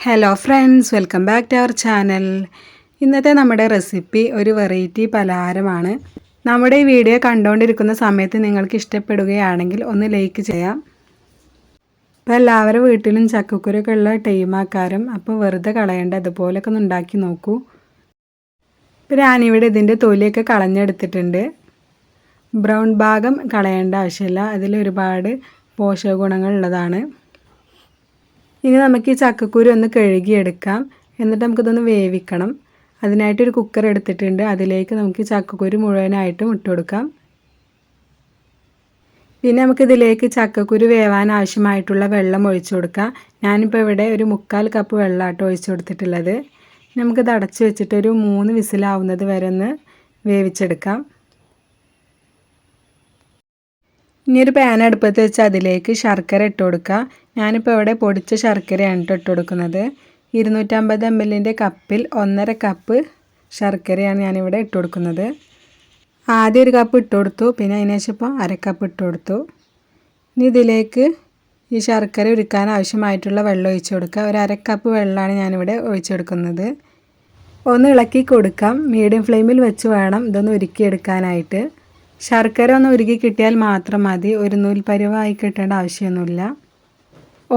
Hello friends, welcome back to our channel. ഇന്നത്തെ നമ്മുടെ recipe ഒരു വെറൈറ്റി പലഹാരമാണ്. നമ്മുടെ ഈ വീഡിയോ കണ്ടുകൊണ്ടിരിക്കുന്ന സമയത്ത് നിങ്ങൾക്ക് ഇഷ്ടപ്പെടുകയാണെങ്കിൽ ഒന്ന് ലൈക്ക് ചെയ്യാം. അപ്പോൾ എല്ലാവരും വീട്ടിലും ചക്കക്കുരൊക്കെ ഉള്ള ടൈമാക്കാരും, അപ്പോൾ വെറുതെ കളയേണ്ട, അതുപോലൊക്കെ ഒന്ന് ഉണ്ടാക്കി നോക്കൂ. ഇപ്പോൾ ഞാനിവിടെ ഇതിൻ്റെ തൊലിയൊക്കെ കളഞ്ഞെടുത്തിട്ടുണ്ട്. ബ്രൗൺ ഭാഗം കളയേണ്ട ആവശ്യമില്ല, അതിൽ ഒരുപാട് പോഷക ഗുണങ്ങളുള്ളതാണ്. ഇനി നമുക്ക് ഈ ചക്കക്കുരു ഒന്ന് കഴുകിയെടുക്കാം. എന്നിട്ട് നമുക്കിതൊന്ന് വേവിക്കണം. അതിനായിട്ടൊരു കുക്കർ എടുത്തിട്ടുണ്ട്. അതിലേക്ക് നമുക്ക് ചക്കക്കുരു മുഴുവനായിട്ടും ഇട്ട് കൊടുക്കാം. പിന്നെ നമുക്കിതിലേക്ക് ചക്കക്കുരു വേവാൻ ആവശ്യമായിട്ടുള്ള വെള്ളം ഒഴിച്ചു കൊടുക്കാം. ഞാനിപ്പോൾ ഇവിടെ ഒരു 3/4 കപ്പ് വെള്ളമായിട്ട് ഒഴിച്ചു കൊടുത്തിട്ടുള്ളത്. നമുക്കിത് അടച്ചു വെച്ചിട്ട് ഒരു 3 വിസിലാവുന്നത് വരെ ഒന്ന് വേവിച്ചെടുക്കാം. ഇനി ഒരു പാൻ അടുപ്പത്ത് വെച്ച് അതിലേക്ക് ശർക്കര ഇട്ട് കൊടുക്കുക. ഞാനിപ്പോൾ ഇവിടെ പൊടിച്ച ശർക്കരയാണ് ഇട്ട് കൊടുക്കുന്നത്. 250 ml കപ്പിൽ 1.5 കപ്പ് ശർക്കരയാണ് ഞാനിവിടെ ഇട്ട് കൊടുക്കുന്നത്. ആദ്യം 1 കപ്പ് ഇട്ട് കൊടുത്തു, പിന്നെ അതിന് ശേഷം ഇപ്പോൾ 1/2 കപ്പ് ഇട്ട് കൊടുത്തു. ഇനി ഇതിലേക്ക് ഈ ശർക്കര ഉരുക്കാൻ ആവശ്യമായിട്ടുള്ള വെള്ളം ഒഴിച്ച് കൊടുക്കുക. ഒരു 1/2 കപ്പ് വെള്ളമാണ് ഞാനിവിടെ ഒഴിച്ചെടുക്കുന്നത്. ഒന്ന് ഇളക്കി കൊടുക്കാം. മീഡിയം ഫ്ലെയിമിൽ വെച്ച് വേണം ഇതൊന്ന് ഉരുക്കിയെടുക്കാനായിട്ട്. ശർക്കര ഒന്ന് ഉരുക്കി കിട്ടിയാൽ മാത്രം മതി, ഒരു നൂൽപ്പരുവായി കിട്ടേണ്ട ആവശ്യമൊന്നുമില്ല.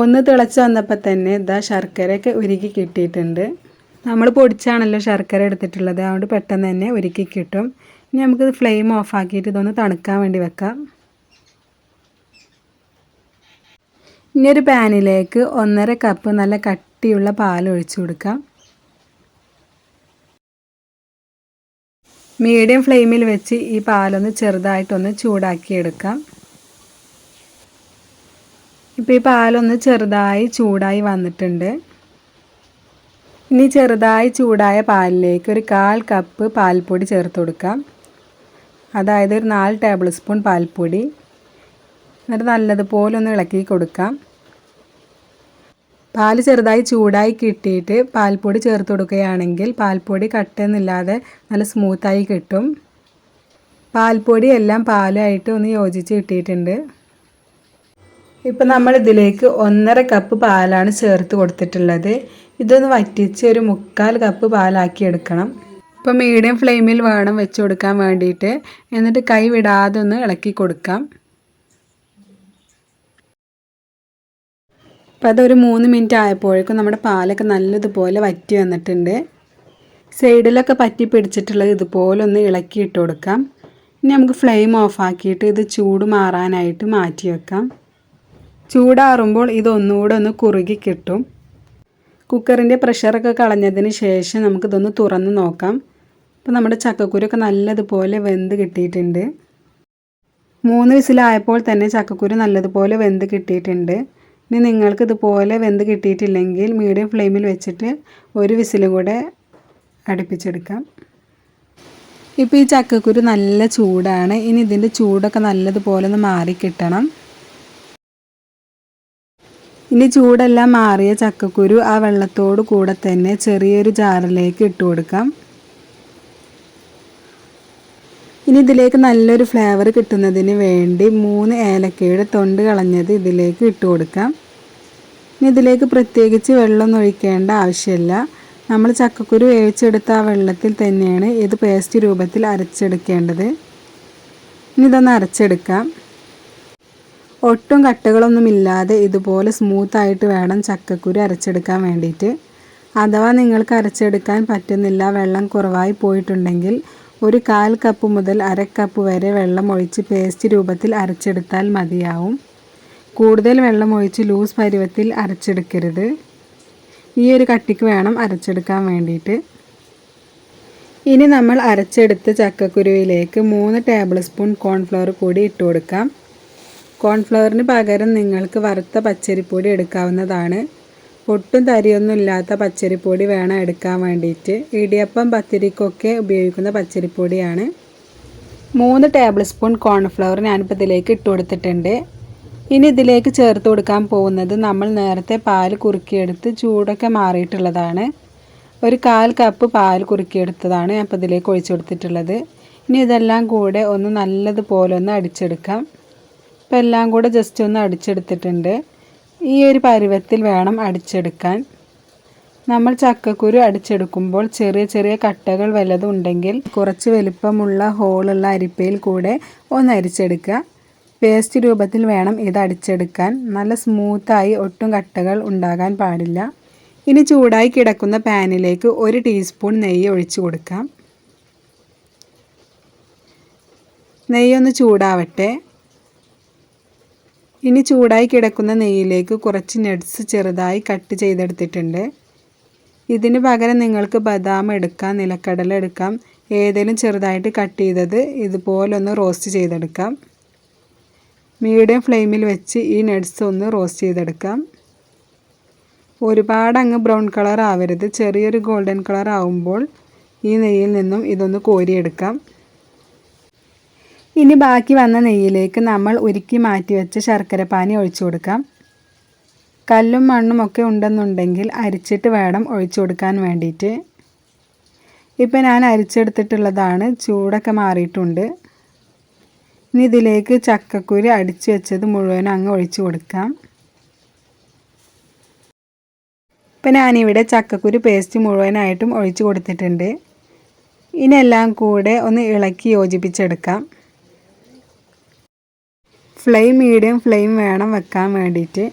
ഒന്ന് തിളച്ച് വന്നപ്പോൾ തന്നെ ഇതാ ശർക്കരയൊക്കെ ഉരുക്കി കിട്ടിയിട്ടുണ്ട്. നമ്മൾ പൊടിച്ചാണല്ലോ ശർക്കര എടുത്തിട്ടുള്ളത്, അതുകൊണ്ട് പെട്ടെന്ന് തന്നെ ഉരുക്കി കിട്ടും. ഇനി നമുക്കിത് ഫ്ലെയിം ഓഫാക്കിയിട്ട് ഇതൊന്ന് തണുക്കാൻ വേണ്ടി വെക്കാം. ഇനി ഒരു പാനിലേക്ക് 1.5 കപ്പ് നല്ല കട്ടിയുള്ള പാൽ ഒഴിച്ചു കൊടുക്കാം. മീഡിയം ഫ്ലെയിമിൽ വെച്ച് ഈ പാലൊന്ന് ചെറുതായിട്ടൊന്ന് ചൂടാക്കിയെടുക്കാം. ഇപ്പോൾ ഈ പാലൊന്ന് ചെറുതായി ചൂടായി വന്നിട്ടുണ്ട്. ഇനി ചെറുതായി ചൂടായ പാലിലേക്ക് ഒരു 1/4 കപ്പ് പാൽപ്പൊടി ചേർത്ത് കൊടുക്കാം. അതായത് ഒരു 4 ടേബിൾ സ്പൂൺ പാൽപ്പൊടി. എന്നിട്ട് നല്ലതുപോലെ ഒന്ന് ഇളക്കി കൊടുക്കാം. പാൽ ചെറുതായി ചൂടായി കിട്ടിയിട്ട് പാൽപ്പൊടി ചേർത്ത് കൊടുക്കുകയാണെങ്കിൽ പാൽപ്പൊടി കട്ടയൊന്നുമില്ലാതെ നല്ല സ്മൂത്തായി കിട്ടും. പാൽപ്പൊടി എല്ലാം പാലുമായിട്ട് ഒന്ന് യോജിച്ച് കിട്ടിയിട്ടുണ്ട്. ഇപ്പം നമ്മൾ ഇതിലേക്ക് 1.5 കപ്പ് പാലാണ് ചേർത്ത് കൊടുത്തിട്ടുള്ളത്. ഇതൊന്ന് വറ്റിച്ച് ഒരു 3/4 കപ്പ് പാലാക്കി എടുക്കണം. ഇപ്പോൾ മീഡിയം ഫ്ലെയിമിൽ വേണം വെച്ച് കൊടുക്കാൻ വേണ്ടിയിട്ട്. എന്നിട്ട് കൈ വിടാതെ ഒന്ന് ഇളക്കി കൊടുക്കാം. അപ്പോൾ അതൊരു 3 മിനിറ്റ് ആയപ്പോഴേക്കും നമ്മുടെ പാലൊക്കെ നല്ലതുപോലെ വറ്റി വന്നിട്ടുണ്ട്. സൈഡിലൊക്കെ പറ്റി പിടിച്ചിട്ടുള്ളത് ഇതുപോലെ ഒന്ന് ഇളക്കിയിട്ട് കൊടുക്കാം. ഇനി നമുക്ക് ഫ്ലെയിം ഓഫാക്കിയിട്ട് ഇത് ചൂട് മാറാനായിട്ട് മാറ്റി വെക്കാം. ചൂടാറുമ്പോൾ ഇതൊന്നുകൂടെ ഒന്ന് കുറുകി കിട്ടും. കുക്കറിൻ്റെ പ്രഷറൊക്കെ കളഞ്ഞതിന് ശേഷം നമുക്കിതൊന്ന് തുറന്ന് നോക്കാം. അപ്പോൾ നമ്മുടെ ചക്കക്കുരൊക്കെ നല്ലതുപോലെ വെന്ത് കിട്ടിയിട്ടുണ്ട്. 3 വിസിലായപ്പോൾ തന്നെ ചക്കക്കുരു നല്ലതുപോലെ വെന്ത് കിട്ടിയിട്ടുണ്ട്. ഇനി നിങ്ങൾക്ക് ഇതുപോലെ വെന്ത് കിട്ടിയിട്ടില്ലെങ്കിൽ മീഡിയം ഫ്ലെയിമിൽ വെച്ചിട്ട് ഒരു വിസിലും കൂടെ അടുപ്പിച്ചെടുക്കാം. ഇപ്പോൾ ഈ ചക്കക്കുരു നല്ല ചൂടാണ്. ഇനി ഇതിൻ്റെ ചൂടൊക്കെ നല്ലതുപോലെ ഒന്ന് മാറിക്കിട്ടണം. ഇനി ചൂടെല്ലാം മാറിയ ചക്കക്കുരു ആ വെള്ളത്തോട് കൂടെ തന്നെ ചെറിയൊരു ജാറിലേക്ക് ഇട്ട് കൊടുക്കാം. ഇനി ഇതിലേക്ക് നല്ലൊരു ഫ്ലേവർ കിട്ടുന്നതിന് വേണ്ടി 3 ഏലക്കയുടെ തൊണ്ട് കളഞ്ഞത് ഇതിലേക്ക് ഇട്ട് കൊടുക്കാം. ഇനി ഇതിലേക്ക് പ്രത്യേകിച്ച് വെള്ളമൊന്നും ഒഴിക്കേണ്ട ആവശ്യമില്ല. നമ്മൾ ചക്കക്കുരു വേവിച്ചെടുത്ത ആ വെള്ളത്തിൽ തന്നെയാണ് ഇത് പേസ്റ്റ് രൂപത്തിൽ അരച്ചെടുക്കേണ്ടത്. ഇനി ഇതൊന്ന് അരച്ചെടുക്കാം. ഒട്ടും കട്ടകളൊന്നുമില്ലാതെ ഇതുപോലെ സ്മൂത്തായിട്ട് വേണം ചക്കക്കുരു അരച്ചെടുക്കാൻ വേണ്ടിയിട്ട്. അഥവാ നിങ്ങൾക്ക് അരച്ചെടുക്കാൻ പറ്റുന്നില്ല, വെള്ളം കുറവായി പോയിട്ടുണ്ടെങ്കിൽ ഒരു 1/4 കപ്പ് മുതൽ 1/2 കപ്പ് വരെ വെള്ളം ഒഴിച്ച് പേസ്റ്റ് രൂപത്തിൽ അരച്ചെടുത്താൽ മതിയാവും. കൂടുതൽ വെള്ളം ഒഴിച്ച് ലൂസ് പരുവത്തിൽ അരച്ചെടുക്കരുത്. ഈ ഒരു കട്ടിക്ക് വേണം അരച്ചെടുക്കാൻ വേണ്ടിയിട്ട്. ഇനി നമ്മൾ അരച്ചെടുത്ത ചക്കക്കുരുവിലേക്ക് 3 ടേബിൾ സ്പൂൺ കോൺഫ്ലവർ കൂടി ഇട്ട് കൊടുക്കാം. കോൺഫ്ലവറിന് പകരം നിങ്ങൾക്ക് വറുത്ത പച്ചരിപ്പൊടി എടുക്കാവുന്നതാണ്. ഒട്ടും തരിയൊന്നും ഇല്ലാത്ത പച്ചരിപ്പൊടി വേണം എടുക്കാൻ വേണ്ടിയിട്ട്. ഇടിയപ്പം പത്തിരിക്കൊക്കെ ഉപയോഗിക്കുന്ന പച്ചരിപ്പൊടിയാണ്. 3 ടേബിൾ സ്പൂൺ കോൺഫ്ലവർ ഞാനിപ്പോൾ ഇതിലേക്ക് ഇട്ട് കൊടുത്തിട്ടുണ്ട്. ഇനി ഇതിലേക്ക് ചേർത്ത് കൊടുക്കാൻ പോകുന്നത് നമ്മൾ നേരത്തെ പാൽ കുറുക്കിയെടുത്ത് ചൂടൊക്കെ മാറിയിട്ടുള്ളതാണ്. ഒരു 1/4 കപ്പ് പാൽ കുറുക്കിയെടുത്തതാണ് ഞാൻ ഇപ്പോൾ ഇതിലേക്ക് ഒഴിച്ചു കൊടുത്തിട്ടുള്ളത്. ഇനി ഇതെല്ലാം കൂടെ ഒന്ന് നല്ലതുപോലെ ഒന്ന് അടിച്ചെടുക്കാം. ഇപ്പോൾ എല്ലാം കൂടെ ജസ്റ്റ് ഒന്ന് അടിച്ചെടുത്തിട്ടുണ്ട്. ഈ ഒരു പരുവത്തിൽ വേണം അടിച്ചെടുക്കാൻ. നമ്മൾ ചക്കക്കുരു അടിച്ചെടുക്കുമ്പോൾ ചെറിയ ചെറിയ കട്ടകൾ വല്ലതും ഉണ്ടെങ്കിൽ കുറച്ച് വലിപ്പമുള്ള ഹോളുള്ള അരിപ്പയിൽ കൂടെ ഒന്ന് അരിച്ചെടുക്കുക. പേസ്റ്റ് രൂപത്തിൽ വേണം ഇത് അടിച്ചെടുക്കാൻ. നല്ല സ്മൂത്തായി, ഒട്ടും കട്ടകൾ ഉണ്ടാകാൻ പാടില്ല. ഇനി ചൂടായി കിടക്കുന്ന പാനിലേക്ക് 1 ടീസ്പൂൺ നെയ്യ് ഒഴിച്ചു കൊടുക്കാം. നെയ്യൊന്ന് ചൂടാവട്ടെ. ഇനി ചൂടായി കിടക്കുന്ന നെയ്യിലേക്ക് കുറച്ച് നട്ട്സ് ചെറുതായി കട്ട് ചെയ്തെടുത്തിട്ടുണ്ട്. ഇതിന് പകരം നിങ്ങൾക്ക് ബദാം എടുക്കാം, നിലക്കടല എടുക്കാം. ഏതെങ്കിലും ചെറുതായിട്ട് കട്ട് ചെയ്തത് ഇതുപോലൊന്ന് റോസ്റ്റ് ചെയ്തെടുക്കാം. മീഡിയം ഫ്ലെയിമിൽ വെച്ച് ഈ നട്ട്സ് ഒന്ന് റോസ്റ്റ് ചെയ്തെടുക്കാം. ഒരുപാട് അങ്ങ് ബ്രൗൺ കളർ ആവരുത്. ചെറിയൊരു ഗോൾഡൻ കളർ ആവുമ്പോൾ ഈ നെയ്യിൽ നിന്നും ഇതൊന്ന് കോരിയെടുക്കാം. ഇനി ബാക്കി വന്ന നെയ്യിലേക്ക് നമ്മൾ ഉരുക്കി മാറ്റി വെച്ച ശർക്കരപ്പാനി ഒഴിച്ചു കൊടുക്കാം. കല്ലും മണ്ണും ഒക്കെ ഉണ്ടെന്നുണ്ടെങ്കിൽ അരിച്ചിട്ട് വേണം ഒഴിച്ചു കൊടുക്കാൻ വേണ്ടിയിട്ട്. ഇപ്പം ഞാൻ അരിച്ചെടുത്തിട്ടുള്ളതാണ്. ചൂടൊക്കെ മാറിയിട്ടുണ്ട്. ഇനി ഇതിലേക്ക് ചക്കക്കുരു അടിച്ചു വെച്ചത് മുഴുവനും അങ്ങ് ഒഴിച്ചു കൊടുക്കാം. ഇപ്പം ഞാനിവിടെ ചക്കക്കുരു പേസ്റ്റ് മുഴുവനായിട്ടും ഒഴിച്ചു കൊടുത്തിട്ടുണ്ട്. ഇനി എല്ലാം കൂടെ ഒന്ന് ഇളക്കി യോജിപ്പിച്ചെടുക്കാം. ഫ്ലെയിം മീഡിയം ഫ്ലെയിം വേണം വെക്കാൻ വേണ്ടിയിട്ട്.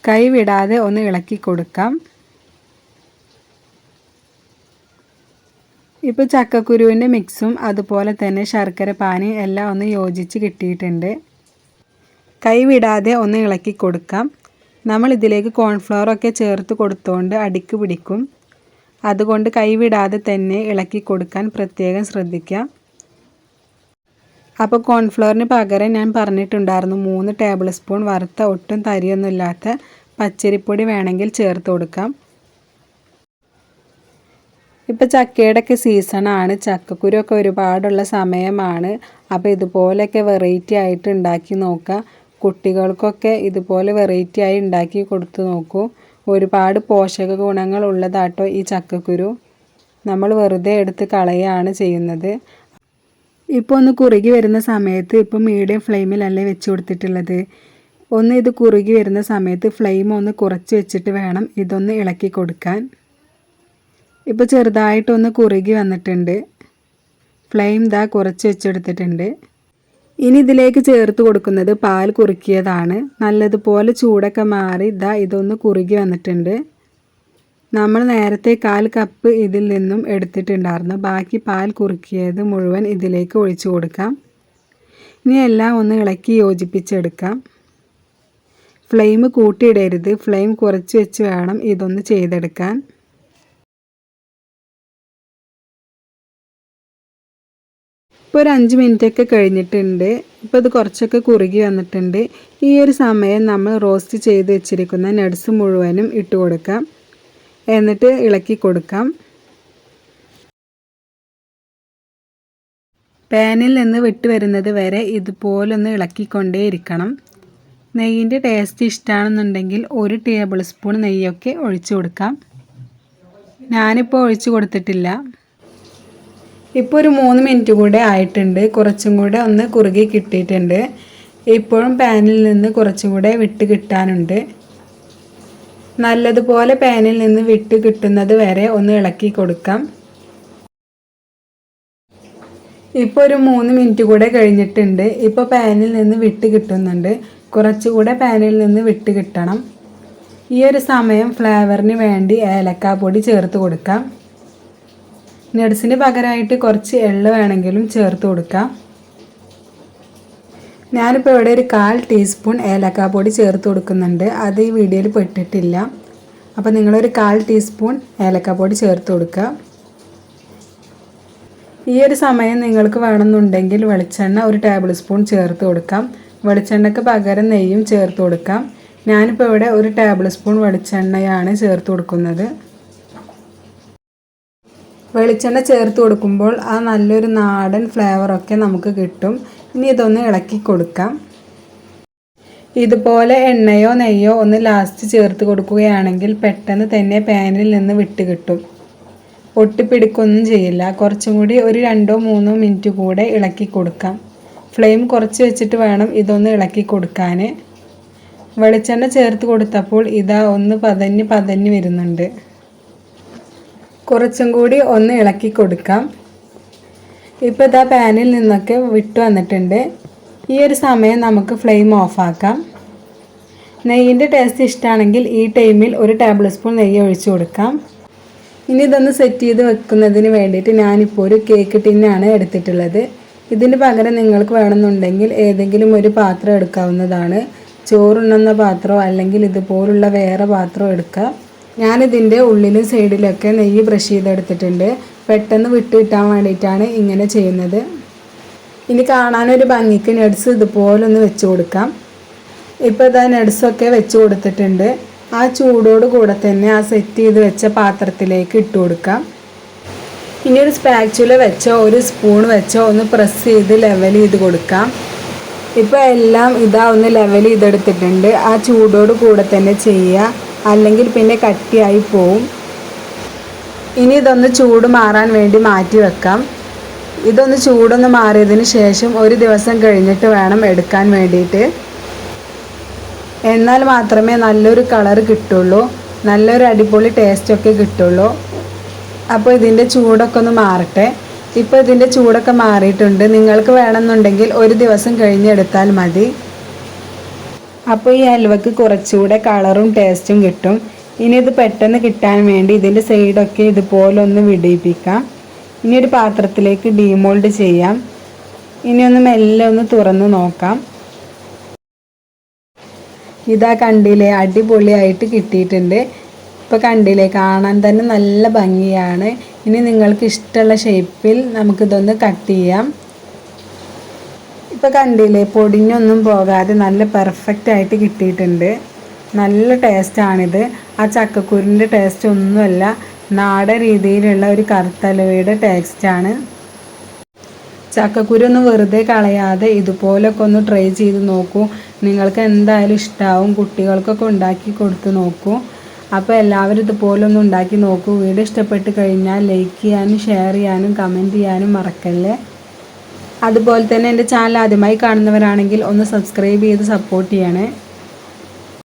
കൈ വിടാതെ ഒന്ന് ഇളക്കി കൊടുക്കാം. ഇപ്പോൾ ചക്കക്കുരുവിൻ്റെ മിക്സും അതുപോലെ തന്നെ ശർക്കര പാനി എല്ലാം ഒന്ന് യോജിച്ച് കിട്ടിയിട്ടുണ്ട്. കൈ വിടാതെ ഒന്ന് ഇളക്കി കൊടുക്കാം. നമ്മൾ ഇതിലേക്ക് കോൺഫ്ലവറൊക്കെ ചേർത്ത് കൊടുത്തുകൊണ്ട് അടിക്ക് പിടിക്കും. അതുകൊണ്ട് കൈ വിടാതെ തന്നെ ഇളക്കി കൊടുക്കാൻ പ്രത്യേകം ശ്രദ്ധിക്കാം. അപ്പോൾ കോൺഫ്ലവറിന് പകരം ഞാൻ പറഞ്ഞിട്ടുണ്ടായിരുന്നു 3 ടേബിൾ സ്പൂൺ വറുത്ത ഒട്ടും തരിയൊന്നുമില്ലാത്ത പച്ചരിപ്പൊടി വേണമെങ്കിൽ ചേർത്ത് കൊടുക്കാം. ഇപ്പോൾ ചക്കയുടെയൊക്കെ സീസണാണ്. ചക്കക്കുരുവൊക്കെ ഒരുപാടുള്ള സമയമാണ്. അപ്പോൾ ഇതുപോലെയൊക്കെ വെറൈറ്റി ആയിട്ട് ഉണ്ടാക്കി നോക്കുക. കുട്ടികൾക്കൊക്കെ ഇതുപോലെ വെറൈറ്റി ആയി ഉണ്ടാക്കി കൊടുത്തു നോക്കൂ. ഒരുപാട് പോഷക ഗുണങ്ങൾ ഉള്ളതാട്ടോ ഈ ചക്കക്കുരു. നമ്മൾ വെറുതെ എടുത്ത് കളയുകയാണ് ചെയ്യുന്നത്. ഇപ്പോൾ ഒന്ന് കുറുകി വരുന്ന സമയത്ത്, ഇപ്പോൾ മീഡിയം ഫ്ലെയിമിലല്ലേ വെച്ച് കൊടുത്തിട്ടുള്ളത്, ഒന്ന് ഇത് കുറുകി വരുന്ന സമയത്ത് ഫ്ലെയിം ഒന്ന് കുറച്ച് വെച്ചിട്ട് വേണം ഇതൊന്ന് ഇളക്കി കൊടുക്കാൻ. ഇപ്പോൾ ചെറുതായിട്ടൊന്ന് കുറുകി വന്നിട്ടുണ്ട്. ഫ്ലെയിം കുറച്ച് വെച്ചെടുത്തിട്ടുണ്ട്. ഇനി ഇതിലേക്ക് ചേർത്ത് കൊടുക്കുന്നത് പാൽ കുറുക്കിയതാണ്. നല്ലതുപോലെ ചൂടൊക്കെ മാറി ഇതൊന്ന് കുറുകി വന്നിട്ടുണ്ട്. നമ്മൾ നേരത്തെ 1/4 കപ്പ് ഇതിൽ നിന്നും എടുത്തിട്ടുണ്ടായിരുന്നു. ബാക്കി പാൽ കുറുക്കിയത് മുഴുവൻ ഇതിലേക്ക് ഒഴിച്ചു കൊടുക്കാം. ഇനി എല്ലാം ഒന്ന് ഇളക്കി യോജിപ്പിച്ചെടുക്കാം. ഫ്ലെയിം കൂട്ടിയിടരുത്. ഫ്ലെയിം കുറച്ച് വെച്ച് വേണം ഇതൊന്ന് ചെയ്തെടുക്കാൻ. ഇപ്പോൾ ഒരു 5 മിനിറ്റൊക്കെ കഴിഞ്ഞിട്ടുണ്ട്. ഇപ്പോൾ ഇത് കുറച്ചൊക്കെ കുറുകി വന്നിട്ടുണ്ട്. ഈ ഒരു സമയം നമ്മൾ റോസ്റ്റ് ചെയ്ത് വെച്ചിരിക്കുന്ന നട്ട്സ് മുഴുവനും ഇട്ട് കൊടുക്കാം. എന്നിട്ട് ഇളക്കി കൊടുക്കാം. പാനിൽ നിന്ന് വിട്ട് വരുന്നത് വരെ ഇതുപോലൊന്ന് ഇളക്കിക്കൊണ്ടേയിരിക്കണം. നെയ്യിൻ്റെ ടേസ്റ്റ് ഇഷ്ടമാണെന്നുണ്ടെങ്കിൽ 1 ടേബിൾ സ്പൂൺ നെയ്യൊക്കെ ഒഴിച്ചു കൊടുക്കാം. ഞാനിപ്പോൾ ഒഴിച്ചു കൊടുത്തിട്ടില്ല. ഇപ്പോൾ ഒരു 3 മിനിറ്റ് കൂടെ ആയിട്ടുണ്ട്. കുറച്ചും കൂടെ ഒന്ന് കുറുകി കിട്ടിയിട്ടുണ്ട്. ഇപ്പോഴും പാനിൽ നിന്ന് കുറച്ചും കൂടെ വിട്ട് കിട്ടാനുണ്ട്. നല്ലതുപോലെ പാനിൽ നിന്ന് വിട്ട് കിട്ടുന്നത് വരെ ഒന്ന് ഇളക്കി കൊടുക്കാം. ഇപ്പോൾ ഒരു 3 മിനിറ്റ് കൂടെ കഴിഞ്ഞിട്ടുണ്ട്. ഇപ്പോൾ പാനിൽ നിന്ന് വിട്ട് കിട്ടുന്നുണ്ട്. കുറച്ചുകൂടെ പാനിൽ നിന്ന് വിട്ട് കിട്ടണം. ഈ ഒരു സമയം ഫ്ലേവറിന് വേണ്ടി ഏലക്കാപ്പൊടി ചേർത്ത് കൊടുക്കാം. നട്ട്സിന് പകരമായിട്ട് കുറച്ച് എള്ള് വേണമെങ്കിലും ചേർത്ത് കൊടുക്കാം. ഞാനിപ്പോൾ ഇവിടെ ഒരു 1/4 ടീസ്പൂൺ ഏലക്കാപ്പൊടി ചേർത്ത് കൊടുക്കുന്നുണ്ട്. അത് ഈ വീഡിയോയിൽ പെട്ടിട്ടില്ല. അപ്പോൾ നിങ്ങളൊരു 1/4 ടീസ്പൂൺ ഏലക്കാപ്പൊടി ചേർത്ത് കൊടുക്കുക. ഈ ഒരു സമയം നിങ്ങൾക്ക് വേണമെന്നുണ്ടെങ്കിൽ വെളിച്ചെണ്ണ 1 ടേബിൾ സ്പൂൺ ചേർത്ത് കൊടുക്കാം. വെളിച്ചെണ്ണയ്ക്ക് പകരം നെയ്യും ചേർത്ത് കൊടുക്കാം. ഞാനിപ്പോൾ ഇവിടെ 1 ടേബിൾ സ്പൂൺ വെളിച്ചെണ്ണയാണ് ചേർത്ത് കൊടുക്കുന്നത്. വെളിച്ചെണ്ണ ചേർത്ത് കൊടുക്കുമ്പോൾ ആ നല്ലൊരു നാടൻ ഫ്ലേവറൊക്കെ നമുക്ക് കിട്ടും. ഇനി ഇതൊന്ന് ഇളക്കി കൊടുക്കാം. ഇതുപോലെ എണ്ണയോ നെയ്യോ ഒന്ന് ലാസ്റ്റ് ചേർത്ത് കൊടുക്കുകയാണെങ്കിൽ പെട്ടെന്ന് തന്നെ പാനിൽ നിന്ന് വിട്ട് കിട്ടും. ഒട്ടിപ്പിടിക്കൊന്നും ചെയ്യില്ല. കുറച്ചും കൂടി ഒരു 2-3 മിനിറ്റ് കൂടെ ഇളക്കി കൊടുക്കാം. ഫ്ലെയിം കുറച്ച് വെച്ചിട്ട് വേണം ഇതൊന്ന് ഇളക്കി കൊടുക്കാൻ. വെളിച്ചെണ്ണ ചേർത്ത് കൊടുത്തപ്പോൾ ഒന്ന് പതഞ്ഞ് വരുന്നുണ്ട്. കുറച്ചും കൂടി ഒന്ന് ഇളക്കി കൊടുക്കാം. ഇപ്പോൾ ഇതാ പാനിൽ നിന്നൊക്കെ വിട്ടു വന്നിട്ടുണ്ട്. ഈ ഒരു സമയം നമുക്ക് ഫ്ലെയിം ഓഫാക്കാം. നെയ്യിൻ്റെ ടേസ്റ്റ് ഇഷ്ടമാണെങ്കിൽ ഈ ടൈമിൽ 1 ടേബിൾ സ്പൂൺ നെയ്യ് ഒഴിച്ചു കൊടുക്കാം. ഇനി ഇതൊന്ന് സെറ്റ് ചെയ്ത് വെക്കുന്നതിന് വേണ്ടിയിട്ട് ഞാനിപ്പോൾ ഒരു കേക്ക് ടിന്നാണ് എടുത്തിട്ടുള്ളത്. ഇതിന് പകരം നിങ്ങൾക്ക് വേണമെന്നുണ്ടെങ്കിൽ ഏതെങ്കിലും ഒരു പാത്രം എടുക്കാവുന്നതാണ്. ചോറുണ്ണുന്ന പാത്രമോ അല്ലെങ്കിൽ ഇതുപോലുള്ള വേറെ പാത്രം എടുക്കുക. ഞാനിതിൻ്റെ ഉള്ളിലും സൈഡിലൊക്കെ നെയ്യ് ബ്രഷ് ചെയ്തെടുത്തിട്ടുണ്ട്. പെട്ടെന്ന് വിട്ട് കിട്ടാൻ വേണ്ടിയിട്ടാണ് ഇങ്ങനെ ചെയ്യുന്നത്. ഇനി കാണാനൊരു ഭംഗിക്ക് നട്ട്സ് ഇതുപോലൊന്ന് വെച്ച് കൊടുക്കാം. ഇപ്പോൾ ഇതാ നട്ട്സൊക്കെ വെച്ച് കൊടുത്തിട്ടുണ്ട്. ആ ചൂടോട് കൂടെ തന്നെ ആ സെറ്റ് ചെയ്ത് വെച്ച പാത്രത്തിലേക്ക് ഇട്ട് കൊടുക്കാം. ഇനി ഒരു സ്പാച്ചുല വെച്ചോ ഒരു സ്പൂൺ വെച്ചോ ഒന്ന് പ്രസ് ചെയ്ത് ലെവൽ ചെയ്ത് കൊടുക്കാം. ഇപ്പോൾ എല്ലാം ഇതാ ഒന്ന് ലെവൽ ചെയ്തെടുത്തിട്ടുണ്ട്. ആ ചൂടോട് കൂടെ തന്നെ ചെയ്യുക, അല്ലെങ്കിൽ പിന്നെ കട്ടിയായി പോവും. ഇനി ഇതൊന്ന് ചൂട് മാറാൻ വേണ്ടി മാറ്റി വെക്കാം. ഇതൊന്ന് ചൂടൊന്ന് മാറിയതിന് ശേഷം ഒരു ദിവസം കഴിഞ്ഞിട്ട് വേണം എടുക്കാൻ വേണ്ടിയിട്ട്. എന്നാൽ മാത്രമേ നല്ലൊരു കളർ കിട്ടുള്ളൂ, നല്ലൊരു അടിപൊളി ടേസ്റ്റൊക്കെ കിട്ടുള്ളൂ. അപ്പോൾ ഇതിൻ്റെ ചൂടൊക്കെ ഒന്ന് മാറട്ടെ. ഇപ്പോൾ ഇതിൻ്റെ ചൂടൊക്കെ മാറിയിട്ടുണ്ട്. നിങ്ങൾക്ക് വേണമെന്നുണ്ടെങ്കിൽ ഒരു ദിവസം കഴിഞ്ഞെടുത്താൽ മതി. അപ്പോൾ ഈ ഹൽവയ്ക്ക് കുറച്ചുകൂടെ കളറും ടേസ്റ്റും കിട്ടും. ഇനി ഇത് പെട്ടെന്ന് കിട്ടാൻ വേണ്ടി ഇതിൻ്റെ സൈഡൊക്കെ ഇതുപോലെ ഒന്ന് വിടിയിപ്പിക്കാം. ഇനി ഒരു പാത്രത്തിലേക്ക് ഡീമോൾഡ് ചെയ്യാം. ഇനി ഒന്ന് മെല്ലെ ഒന്ന് തുറന്ന് നോക്കാം. ഇതാ കണ്ടില്ലേ, അടിപൊളിയായിട്ട് കിട്ടിയിട്ടുണ്ട്. ഇപ്പോൾ കണ്ടില്ലേ, കാണാൻ തന്നെ നല്ല ഭംഗിയാണ്. ഇനി നിങ്ങൾക്ക് ഇഷ്ടമുള്ള ഷേപ്പിൽ നമുക്കിതൊന്ന് കട്ട് ചെയ്യാം. ഇപ്പോൾ കണ്ടില്ലേ, പൊടിഞ്ഞൊന്നും പോകാതെ നല്ല പെർഫെക്റ്റ് ആയിട്ട് കിട്ടിയിട്ടുണ്ട്. നല്ല ടേസ്റ്റാണിത്. ആ ചക്കക്കുരുവിൻ്റെ ടേസ്റ്റ് ഒന്നുമല്ല, നാടൻ രീതിയിലുള്ള ഒരു കറുത്തലുവയുടെ ടേസ്റ്റാണ്. ചക്കക്കുരു ഒന്ന് വെറുതെ കളയാതെ ഇതുപോലൊക്കെ ഒന്ന് ട്രൈ ചെയ്ത് നോക്കൂ. നിങ്ങൾക്ക് എന്തായാലും ഇഷ്ടമാവും. കുട്ടികൾക്കൊക്കെ ഉണ്ടാക്കി കൊടുത്ത് നോക്കൂ. അപ്പോൾ എല്ലാവരും ഇതുപോലെ ഒന്ന് ഉണ്ടാക്കി നോക്കൂ. വീഡിയോ ഇഷ്ടപ്പെട്ട് കഴിഞ്ഞാൽ ലൈക്ക് ചെയ്യാനും ഷെയർ ചെയ്യാനും കമൻറ്റ് ചെയ്യാനും മറക്കല്ലേ. അതുപോലെ തന്നെ എൻ്റെ ചാനൽ ആദ്യമായി കാണുന്നവരാണെങ്കിൽ ഒന്ന് സബ്സ്ക്രൈബ് ചെയ്ത് സപ്പോർട്ട് ചെയ്യണേ.